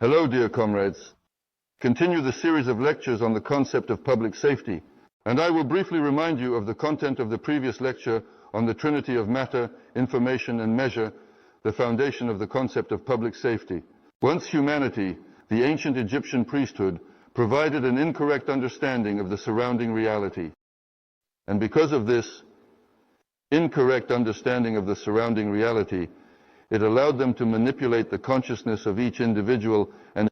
Hello, dear comrades. Continue the series of lectures on the concept of public safety, and I will briefly remind you of the content of the previous lecture on the trinity of matter, information, and measure, the foundation of the concept of public safety. Once humanity, the ancient Egyptian priesthood, provided an incorrect understanding of the surrounding reality. And because of this incorrect understanding of the surrounding reality, it allowed them to manipulate the consciousness of each individual and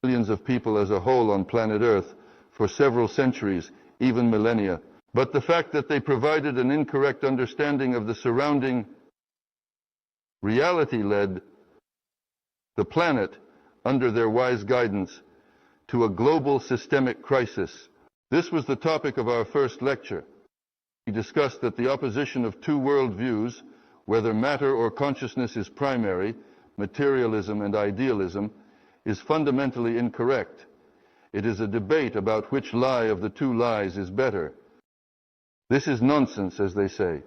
millions of people as a whole on planet Earth for several centuries, even millennia. But the fact that they provided an incorrect understanding of the surrounding reality led the planet, under their wise guidance, to a global systemic crisis. This was the topic of our first lecture. We discussed that the opposition of two worldviews, whether matter or consciousness is primary, materialism and idealism, is fundamentally incorrect. It is a debate about which lie of the two lies is better. This is nonsense, as they say.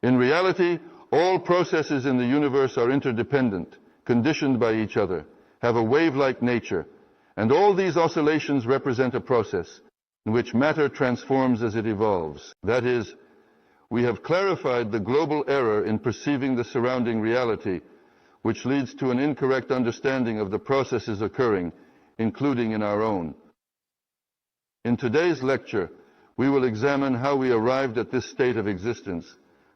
In reality, all processes in the universe are interdependent, conditioned by each other, have a wave-like nature, and all these oscillations represent a process in which matter transforms as it evolves. That is, we have clarified the global error in perceiving the surrounding reality, which leads to an incorrect understanding of the processes occurring, including in our own. In today's lecture, we will examine how we arrived at this state of existence,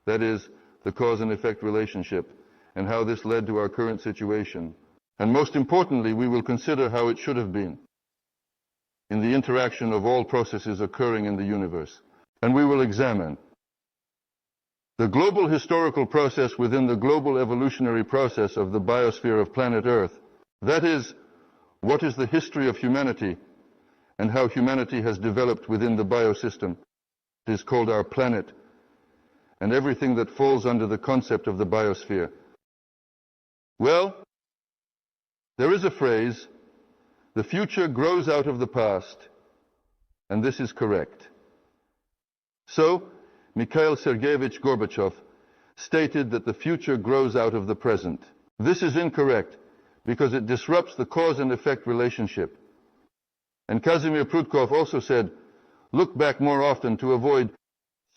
that is, the cause and effect relationship, and how this led to our current situation. And most importantly, we will consider how it should have been in the interaction of all processes occurring in the universe. And we will examine the global historical process within the global evolutionary process of the biosphere of planet Earth. That is, what is the history of humanity and how humanity has developed within the biosystem. It is called our planet, and everything that falls under the concept of the biosphere. Well, there is a phrase, the future grows out of the past, and this is correct. So, Mikhail Sergeyevich Gorbachev stated that the future grows out of the present. This is incorrect because it disrupts the cause and effect relationship. And Kazimir Prudkov also said, look back more often to avoid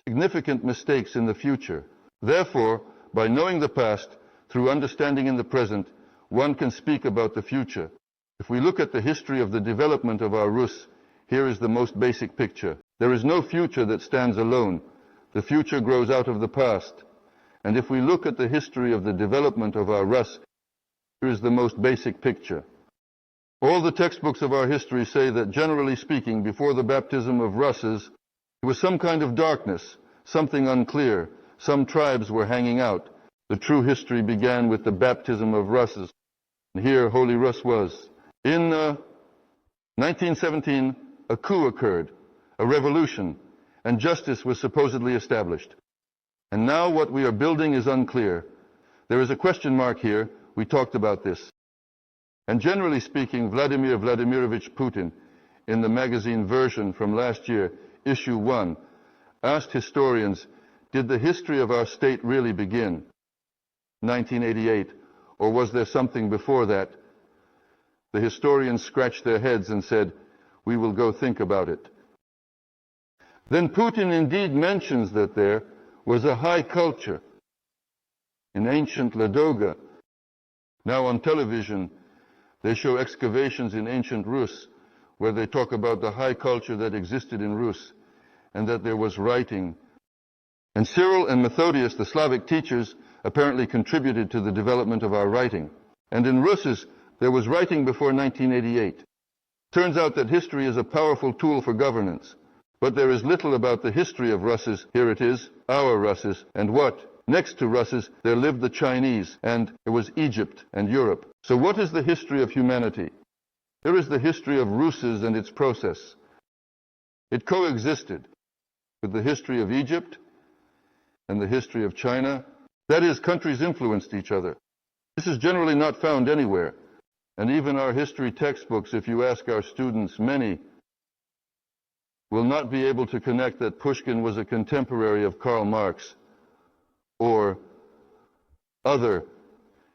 significant mistakes in the future. Therefore, by knowing the past, through understanding in the present, one can speak about the future. If we look at the history of the development of our Rus, here is the most basic picture. There is no future that stands alone. The future grows out of the past. And if we look at the history of the development of our Rus, here is the most basic picture. All the textbooks of our history say that, generally speaking, before the baptism of Russes, there was some kind of darkness, something unclear. Some tribes were hanging out. The true history began with the baptism of Russes. And here Holy Rus was. In 1917, a coup occurred, a revolution, and justice was supposedly established. And now what we are building is unclear. There is a question mark here. We talked about this. And generally speaking, Vladimir Vladimirovich Putin, in the magazine Version from last year, issue 1, asked historians, did the history of our state really begin? 1988, or was there something before that? The historians scratched their heads and said, we will go think about it. Then Putin indeed mentions that there was a high culture in ancient Ladoga. Now on television, they show excavations in ancient Rus, where they talk about the high culture that existed in Rus, and that there was writing. And Cyril and Methodius, the Slavic teachers, apparently contributed to the development of our writing. And in Russes, there was writing before 1988. Turns out that history is a powerful tool for governance. But there is little about the history of Russes. Here it is, our Russes. And what? Next to Russes, there lived the Chinese, and there was Egypt and Europe. So what is the history of humanity? Here is the history of Russes and its process. It coexisted with the history of Egypt and the history of China. That is, countries influenced each other. This is generally not found anywhere. And even our history textbooks, if you ask our students, many will not be able to connect that Pushkin was a contemporary of Karl Marx or other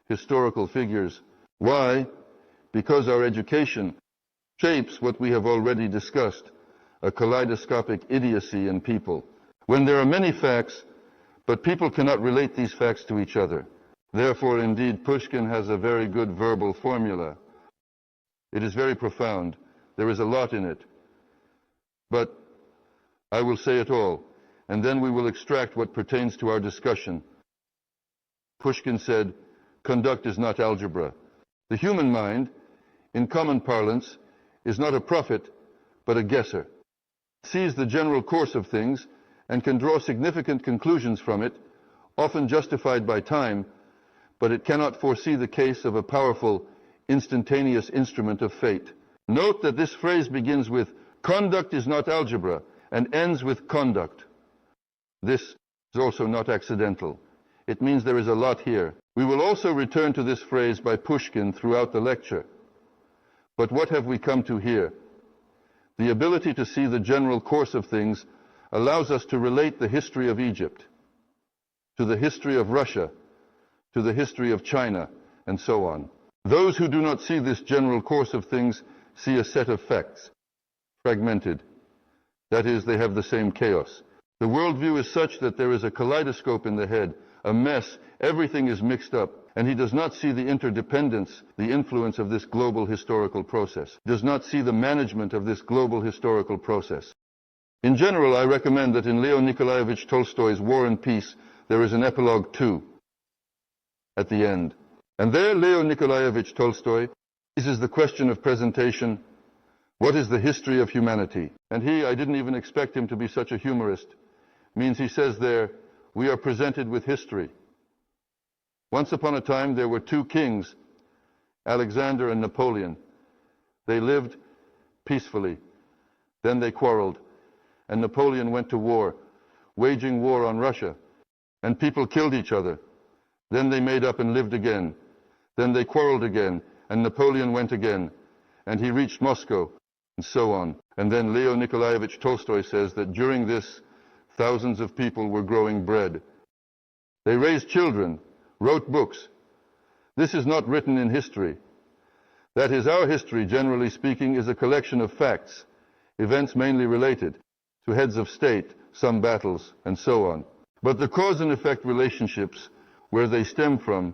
historical figures. Why? because our education shapes what we have already discussed, a kaleidoscopic idiocy in people. When there are many facts, but people cannot relate these facts to each other. Therefore, indeed, Pushkin has a very good verbal formula. It is very profound. There is a lot in it. But I will say it all, and then we will extract what pertains to our discussion. Pushkin said, conduct is not algebra. The human mind, in common parlance, is not a prophet, but a guesser. It sees the general course of things and can draw significant conclusions from it, often justified by time, but it cannot foresee the case of a powerful, instantaneous instrument of fate. Note that this phrase begins with, conduct is not algebra, and ends with conduct. This is also not accidental. It means there is a lot here. We will also return to this phrase by Pushkin throughout the lecture. But what have we come to here? The ability to see the general course of things allows us to relate the history of Egypt to the history of Russia, to the history of China, and so on. Those who do not see this general course of things see a set of facts, fragmented. That is, they have the same chaos. The worldview is such that there is a kaleidoscope in the head, a mess, everything is mixed up, and he does not see the interdependence, the influence of this global historical process, does not see the management of this global historical process. In general, I recommend that in Leo Nikolaevich Tolstoy's War and Peace, there is an epilogue too, at the end. And there, Leo Nikolaevich Tolstoy raises the question of presentation, what is the history of humanity? And he, I didn't even expect him to be such a humorist, means he says there, we are presented with history. Once upon a time, there were two kings, Alexander and Napoleon. They lived peacefully. Then they quarreled, and Napoleon went to war, waging war on Russia, and people killed each other. Then they made up and lived again. Then they quarreled again, and Napoleon went again, and he reached Moscow, and so on. And then Leo Nikolaevich Tolstoy says that during this, thousands of people were growing bread. They raised children, wrote books. This is not written in history. That is, our history, generally speaking, is a collection of facts, events mainly related to heads of state, some battles, and so on. But the cause and effect relationships, where they stem from,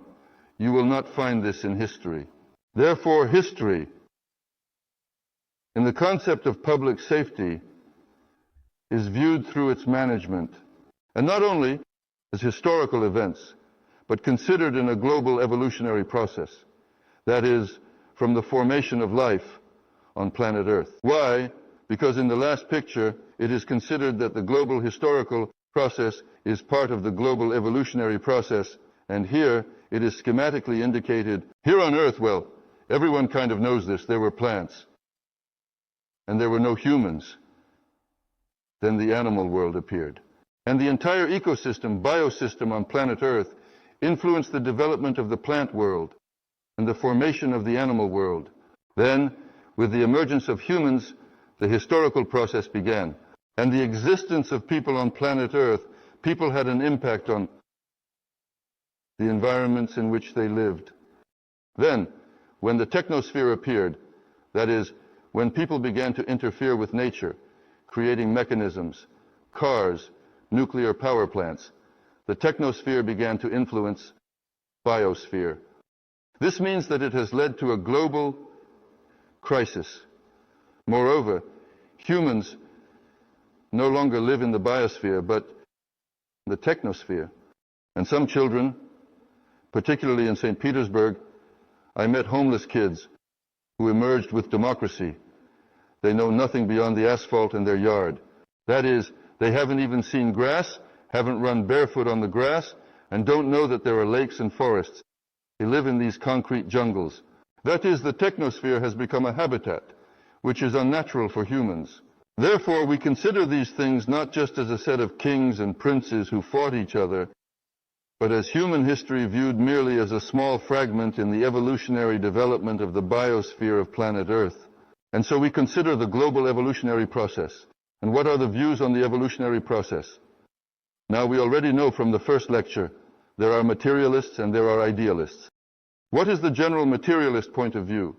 you will not find this in history. Therefore, history, in the concept of public safety, is viewed through its management, and not only as historical events, but considered in a global evolutionary process. That is, from the formation of life on planet Earth. Why? Because in the last picture, it is considered that the global historical process is part of the global evolutionary process, and here it is schematically indicated. Here on Earth, well, everyone kind of knows this, there were plants, and there were no humans. Then the animal world appeared. And the entire ecosystem, biosystem on planet Earth influenced the development of the plant world and the formation of the animal world. Then, with the emergence of humans, the historical process began. And the existence of people on planet Earth, people had an impact on the environments in which they lived. Then, when the technosphere appeared, that is, when people began to interfere with nature, creating mechanisms, cars, nuclear power plants, the technosphere began to influence biosphere. This means that it has led to a global crisis. Moreover, humans no longer live in the biosphere, but the technosphere. And some children, particularly in St. Petersburg, I met homeless kids who emerged with democracy. They know nothing beyond the asphalt in their yard. That is, they haven't even seen grass, haven't run barefoot on the grass, and don't know that there are lakes and forests. They live in these concrete jungles. That is, the technosphere has become a habitat, which is unnatural for humans. Therefore, we consider these things not just as a set of kings and princes who fought each other, but as human history viewed merely as a small fragment in the evolutionary development of the biosphere of planet Earth. And so we consider the global evolutionary process. And what are the views on the evolutionary process? Now, we already know from the first lecture, there are materialists and there are idealists. What is the general materialist point of view?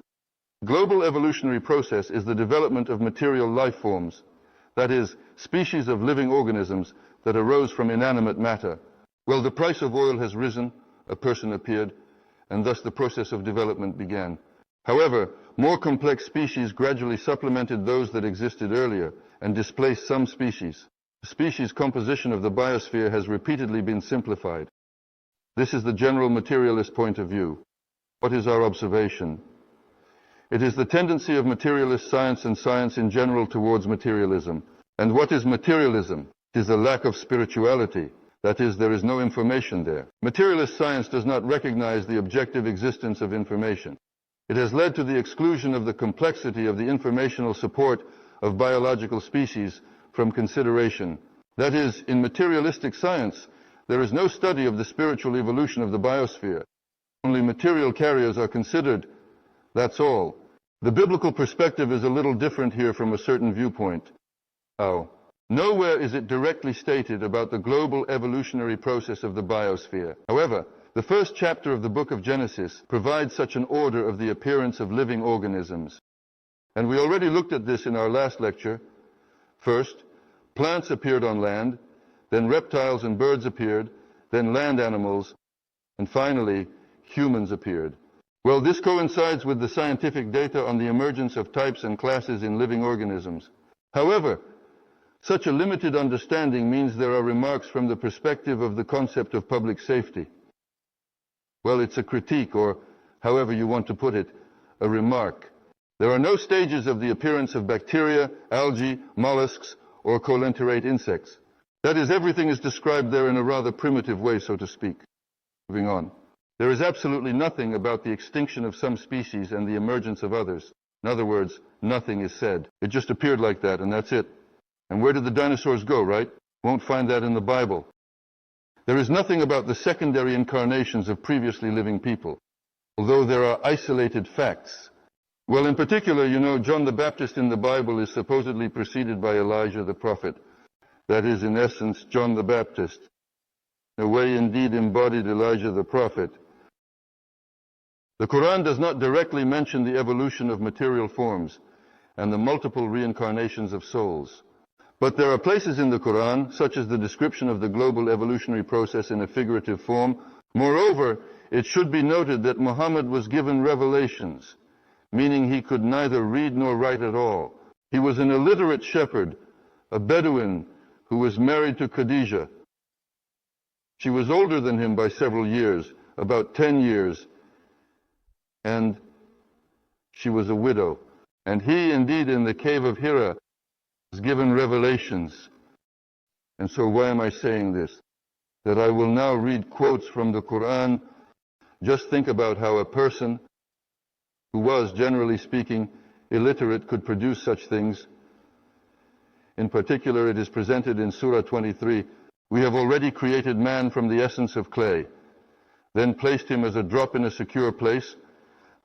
Global evolutionary process is the development of material life forms, that is, species of living organisms that arose from inanimate matter. Well, the price of oil has risen, a person appeared, and thus the process of development began. However, more complex species gradually supplemented those that existed earlier and displaced some species. The species composition of the biosphere has repeatedly been simplified. This is the general materialist point of view. What is our observation? It is the tendency of materialist science and science in general towards materialism. And what is materialism? It is a lack of spirituality. That is, there is no information there. Materialist science does not recognize the objective existence of information. It has led to the exclusion of the complexity of the informational support of biological species from consideration. That is, in materialistic science, there is no study of the spiritual evolution of the biosphere. Only material carriers are considered. That's all. The biblical perspective is a little different here from a certain viewpoint. How? Nowhere is it directly stated about the global evolutionary process of the biosphere. However, the first chapter of the book of Genesis provides such an order of the appearance of living organisms. And we already looked at this in our last lecture. First, plants appeared on land, then reptiles and birds appeared, then land animals, and finally, humans appeared. Well, this coincides with the scientific data on the emergence of types and classes in living organisms. However, such a limited understanding means there are remarks from the perspective of the concept of public safety. Well, it's a critique, or however you want to put it, a remark. There are no stages of the appearance of bacteria, algae, mollusks, or colenterate insects. That is, everything is described there in a rather primitive way, so to speak. Moving on. There is absolutely nothing about the extinction of some species and the emergence of others. In other words, nothing is said. It just appeared like that, and that's it. And where did the dinosaurs go, right? Won't find that in the Bible. There is nothing about the secondary incarnations of previously living people, although there are isolated facts. Well, in particular, you know, John the Baptist in the Bible is supposedly preceded by Elijah the prophet. That is, in essence, John the Baptist. In a way, indeed, embodied Elijah the prophet. The Quran does not directly mention the evolution of material forms and the multiple reincarnations of souls. But there are places in the Quran, such as the description of the global evolutionary process in a figurative form. Moreover, it should be noted that Muhammad was given revelations, meaning he could neither read nor write at all. He was an illiterate shepherd, a Bedouin who was married to Khadijah. She was older than him by several years, about 10 years, and she was a widow. And he, indeed, in the cave of Hira, was given revelations. And so why am I saying this? That I will now read quotes from the Quran. Just think about how a person who was, generally speaking, illiterate could produce such things. In particular, it is presented in Surah 23. We have already created man from the essence of clay, then placed him as a drop in a secure place,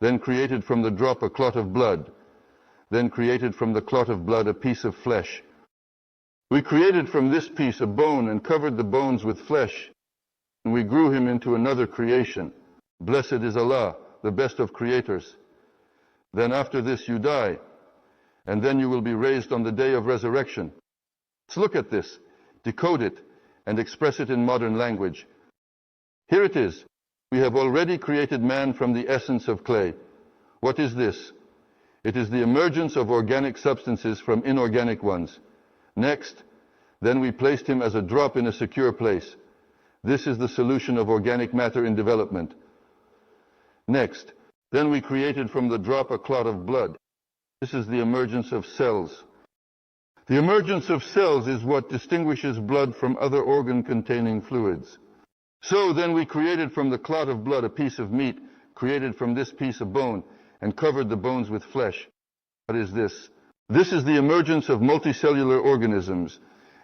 then created from the drop a clot of blood, then created from the clot of blood a piece of flesh. We created from this piece a bone and covered the bones with flesh, and we grew him into another creation. Blessed is Allah, the best of creators. Then after this you die, and then you will be raised on the day of resurrection. Let's look at this, decode it, and express it in modern language. Here it is. We have already created man from the essence of clay. What is this? It is the emergence of organic substances from inorganic ones. Next, then we placed him as a drop in a secure place. This is the solution of organic matter in development. Next, then we created from the drop a clot of blood. This is the emergence of cells. The emergence of cells is what distinguishes blood from other organ-containing fluids. So then we created from the clot of blood a piece of meat, created from this piece a bone, and covered the bones with flesh. What is this? This is the emergence of multicellular organisms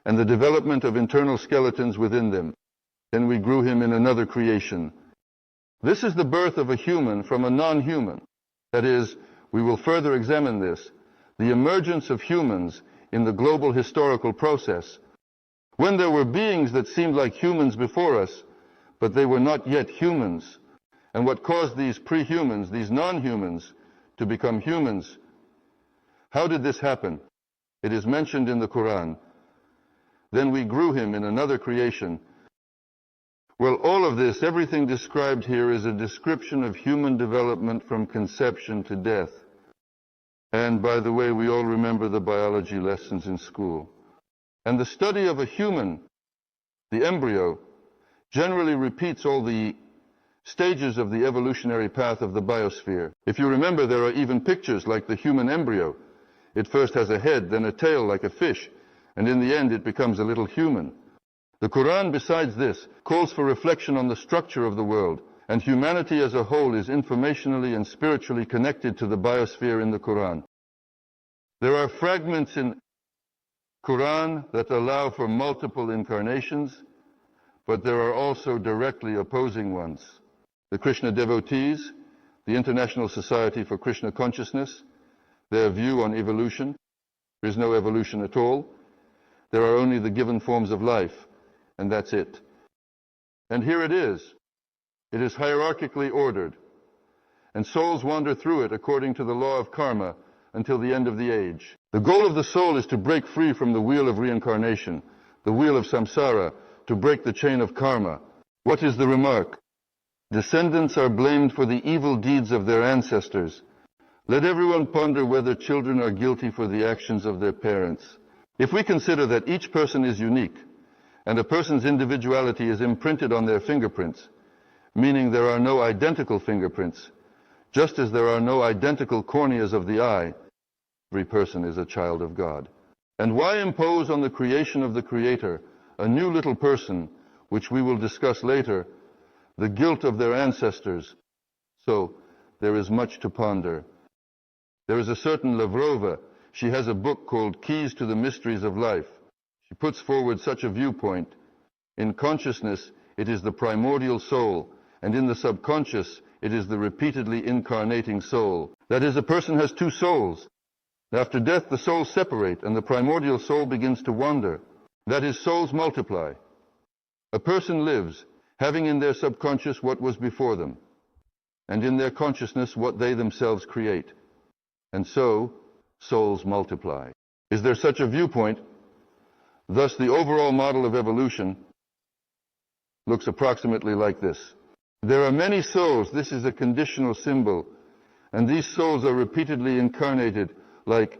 and the development of internal skeletons within them. Then we grew him in another creation. This is the birth of a human from a non-human. That is, we will further examine this, the emergence of humans in the global historical process. When there were beings that seemed like humans before us, but they were not yet humans. And what caused these pre-humans, these non-humans, to become humans. How did this happen? It is mentioned in the Quran. Then we grew him in another creation. Well, all of this, everything described here, is a description of human development from conception to death. And by the way, we all remember the biology lessons in school. And the study of a human, the embryo, generally repeats all the stages of the evolutionary path of the biosphere. If you remember, there are even pictures like the human embryo. It first has a head, then a tail like a fish, and in the end it becomes a little human. The Quran, besides this, calls for reflection on the structure of the world, and humanity as a whole is informationally and spiritually connected to the biosphere in the Quran. There are fragments in Quran that allow for multiple incarnations, but there are also directly opposing ones. The Krishna devotees, the International Society for Krishna Consciousness, their view on evolution: there is no evolution at all. There are only the given forms of life, and that's it. And here it is. It is hierarchically ordered, and souls wander through it according to the law of karma until the end of the age. The goal of the soul is to break free from the wheel of reincarnation, the wheel of samsara, to break the chain of karma. What is the remark? Descendants are blamed for the evil deeds of their ancestors. Let everyone ponder whether children are guilty for the actions of their parents. If we consider that each person is unique, and a person's individuality is imprinted on their fingerprints, meaning there are no identical fingerprints, just as there are no identical corneas of the eye, every person is a child of God. And why impose on the creation of the Creator, a new little person, which we will discuss later, the guilt of their ancestors? So, there is much to ponder. There is a certain Lavrova. She has a book called Keys to the Mysteries of Life. She puts forward such a viewpoint. In consciousness, it is the primordial soul, and in the subconscious, it is the repeatedly incarnating soul. That is, a person has two souls. After death, the souls separate, and the primordial soul begins to wander. That is, souls multiply. A person lives, having in their subconscious what was before them, and in their consciousness what they themselves create. And so, souls multiply. Is there such a viewpoint? Thus, the overall model of evolution looks approximately like this. There are many souls. This is a conditional symbol. And these souls are repeatedly incarnated, like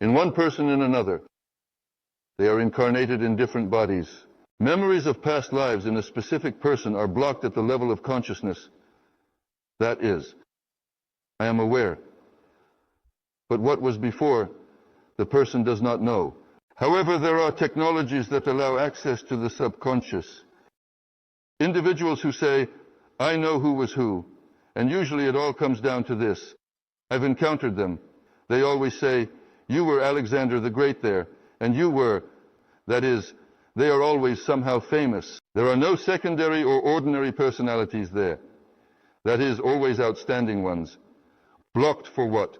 in one person in another. They are incarnated in different bodies. Memories of past lives in a specific person are blocked at the level of consciousness. That is, I am aware. But what was before, the person does not know. However, there are technologies that allow access to the subconscious. Individuals who say, I know who was who, and usually it all comes down to this. I've encountered them. They always say, you were Alexander the Great there, and you were. That is, they are always somehow famous. There are no secondary or ordinary personalities there. That is, always outstanding ones. Blocked for what?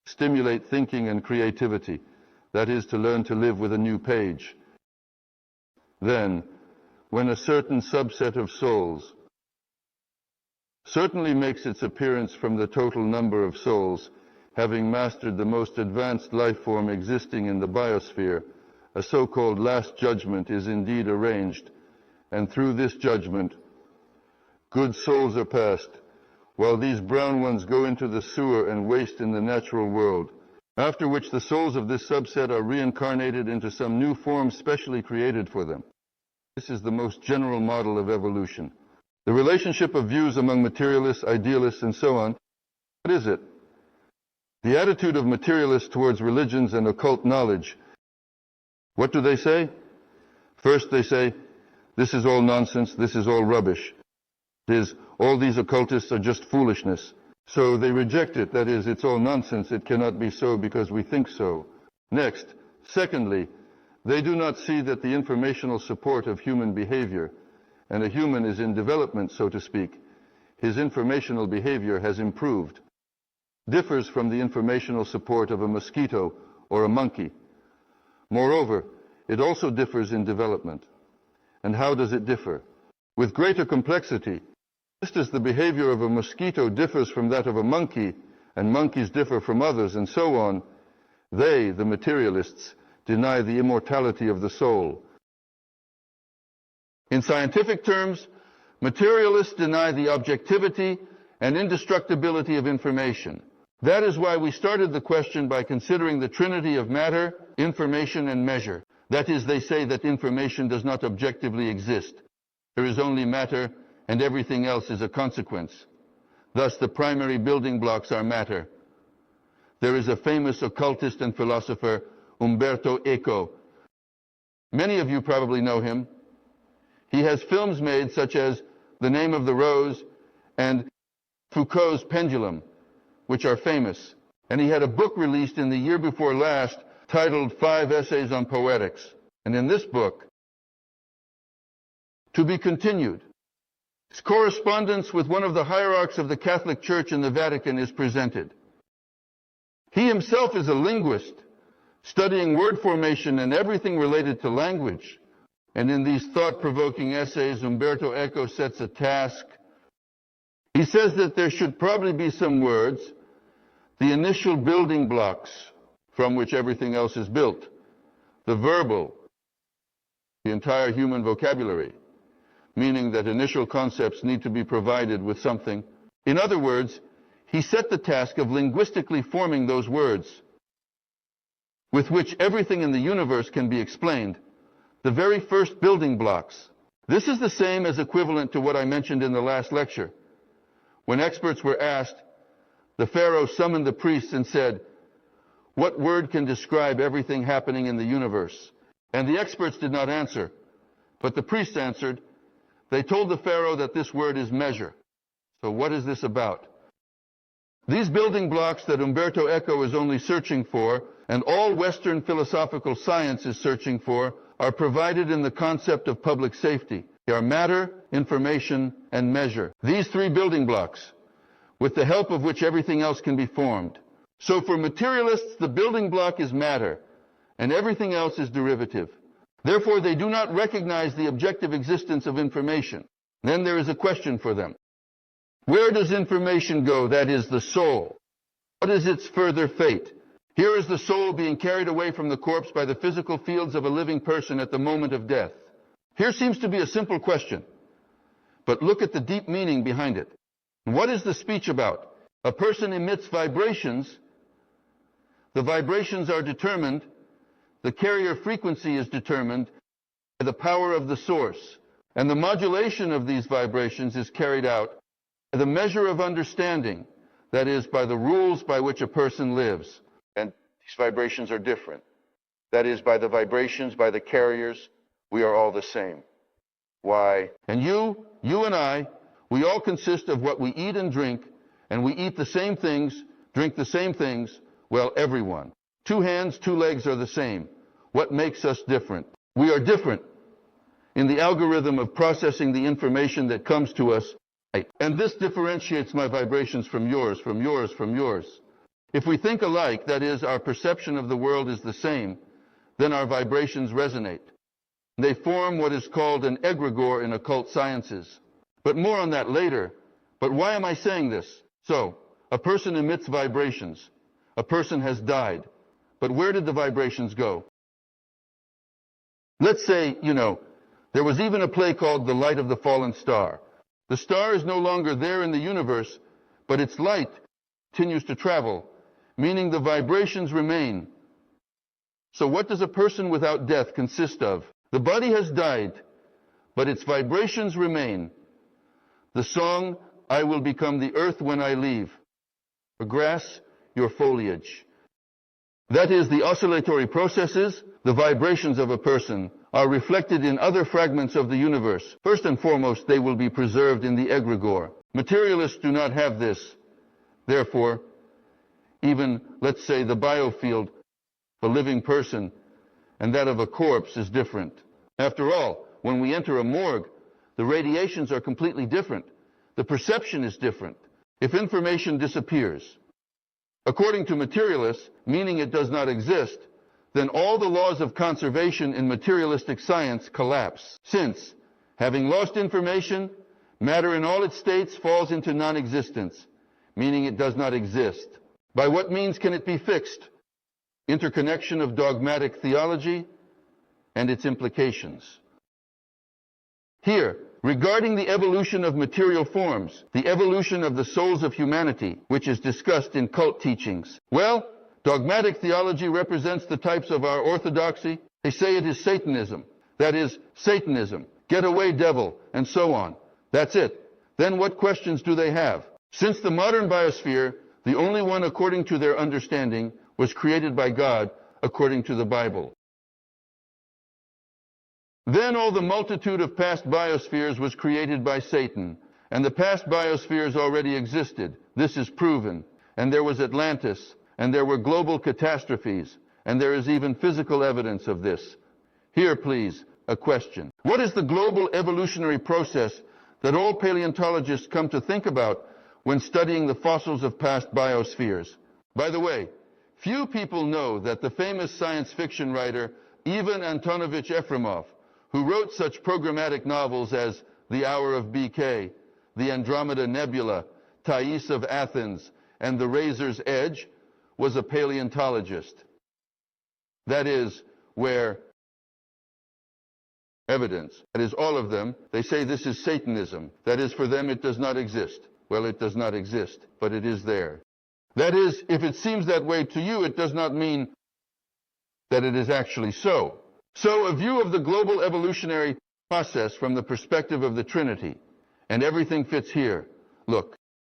Stimulate thinking and creativity. That is, to learn to live with a new page. Then, when a certain subset of souls certainly makes its appearance from the total number of souls, having mastered the most advanced life form existing in the biosphere, a so-called last judgment is indeed arranged, and through this judgment, good souls are passed, while these brown ones go into the sewer and waste in the natural world, after which the souls of this subset are reincarnated into some new form specially created for them. This is the most general model of evolution. The relationship of views among materialists, idealists, and so on, what is it? The attitude of materialists towards religions and occult knowledge. What do they say? First they say, this is all nonsense, this is all rubbish. It is, all these occultists are just foolishness. So they reject it, that is, it's all nonsense, it cannot be so because we think so. Next, secondly, they do not see that the informational support of human behavior, and a human is in development, so to speak, his informational behavior has improved, differs from the informational support of a mosquito or a monkey. Moreover, it also differs in development. And how does it differ? With greater complexity. Just as the behavior of a mosquito differs from that of a monkey, and monkeys differ from others, and so on, they, the materialists, deny the immortality of the soul. In scientific terms, materialists deny the objectivity and indestructibility of information. That is why we started the question by considering the trinity of matter, information, and measure. That is, they say that information does not objectively exist. There is only matter, and everything else is a consequence. Thus, the primary building blocks are matter. There is a famous occultist and philosopher, Umberto Eco. Many of you probably know him. He has films made such as The Name of the Rose and Foucault's Pendulum, which are famous. And he had a book released in the year before last titled 5 Essays on Poetics. And in this book, to be continued, his correspondence with one of the hierarchs of the Catholic Church in the Vatican is presented. He himself is a linguist, studying word formation and everything related to language. And in these thought-provoking essays, Umberto Eco sets a task. He says that there should probably be some words, the initial building blocks from which everything else is built, the verbal, the entire human vocabulary, meaning that initial concepts need to be provided with something. In other words, he set the task of linguistically forming those words with which everything in the universe can be explained, the very first building blocks. This is the same as equivalent to what I mentioned in the last lecture. When experts were asked, the Pharaoh summoned the priests and said, "What word can describe everything happening in the universe?" And the experts did not answer, but the priests answered. They told the Pharaoh that this word is measure. So what is this about? These building blocks that Umberto Eco is only searching for, and all Western philosophical science is searching for, are provided in the concept of public safety. They are matter, information, and measure. These three building blocks, with the help of which everything else can be formed. So for materialists, the building block is matter, and everything else is derivative. Therefore, they do not recognize the objective existence of information. Then there is a question for them. Where does information go, that is, the soul? What is its further fate? Here is the soul being carried away from the corpse by the physical fields of a living person at the moment of death. Here seems to be a simple question, but look at the deep meaning behind it. What is the speech about? A person emits vibrations. The vibrations are determined. The carrier frequency is determined by the power of the source. And the modulation of these vibrations is carried out by the measure of understanding, that is, by the rules by which a person lives. And these vibrations are different. That is, by the vibrations, by the carriers, we are all the same. Why? And you and I, we all consist of what we eat and drink, and we eat the same things, drink the same things, well, everyone. 2 hands, 2 legs are the same. What makes us different? We are different in the algorithm of processing the information that comes to us. And this differentiates my vibrations from yours, from yours, from yours. If we think alike, that is, our perception of the world is the same, then our vibrations resonate. They form what is called an egregore in occult sciences. But more on that later. But why am I saying this? So, a person emits vibrations. A person has died. But where did the vibrations go? Let's say, there was even a play called The Light of the Fallen Star. The star is no longer there in the universe, but its light continues to travel, meaning the vibrations remain. So what does a person without death consist of? The body has died, but its vibrations remain. The song, I will become the earth when I leave. The grass, your foliage. That is, the oscillatory processes, the vibrations of a person, are reflected in other fragments of the universe. First and foremost, they will be preserved in the egregore. Materialists do not have this. Therefore, even, let's say, the biofield of a living person and that of a corpse is different. After all, when we enter a morgue, the radiations are completely different. The perception is different. If information disappears, according to materialists, meaning it does not exist, then all the laws of conservation in materialistic science collapse. Since, having lost information, matter in all its states falls into non-existence, meaning it does not exist. By what means can it be fixed? Interconnection of dogmatic theology and its implications. Here, regarding the evolution of material forms, the evolution of the souls of humanity, which is discussed in cult teachings. Well, dogmatic theology represents the types of our orthodoxy. They say it is Satanism. That is, Satanism, get away devil, and so on. That's it. Then what questions do they have? Since the modern biosphere, the only one according to their understanding, was created by God according to the Bible. Then all the multitude of past biospheres was created by Satan, and the past biospheres already existed. This is proven. And there was Atlantis, and there were global catastrophes, and there is even physical evidence of this. Here, please, a question. What is the global evolutionary process that all paleontologists come to think about when studying the fossils of past biospheres? By the way, few people know that the famous science fiction writer Ivan Antonovich Efremov, who wrote such programmatic novels as The Hour of BK, The Andromeda Nebula, Thais of Athens, and The Razor's Edge, was a paleontologist. That is, where evidence, that is, all of them, they say this is Satanism. That is, for them it does not exist. Well, it does not exist, but it is there. That is, if it seems that way to you, it does not mean that it is actually so. So, a view of the global evolutionary process from the perspective of the Trinity, and everything fits here. Look,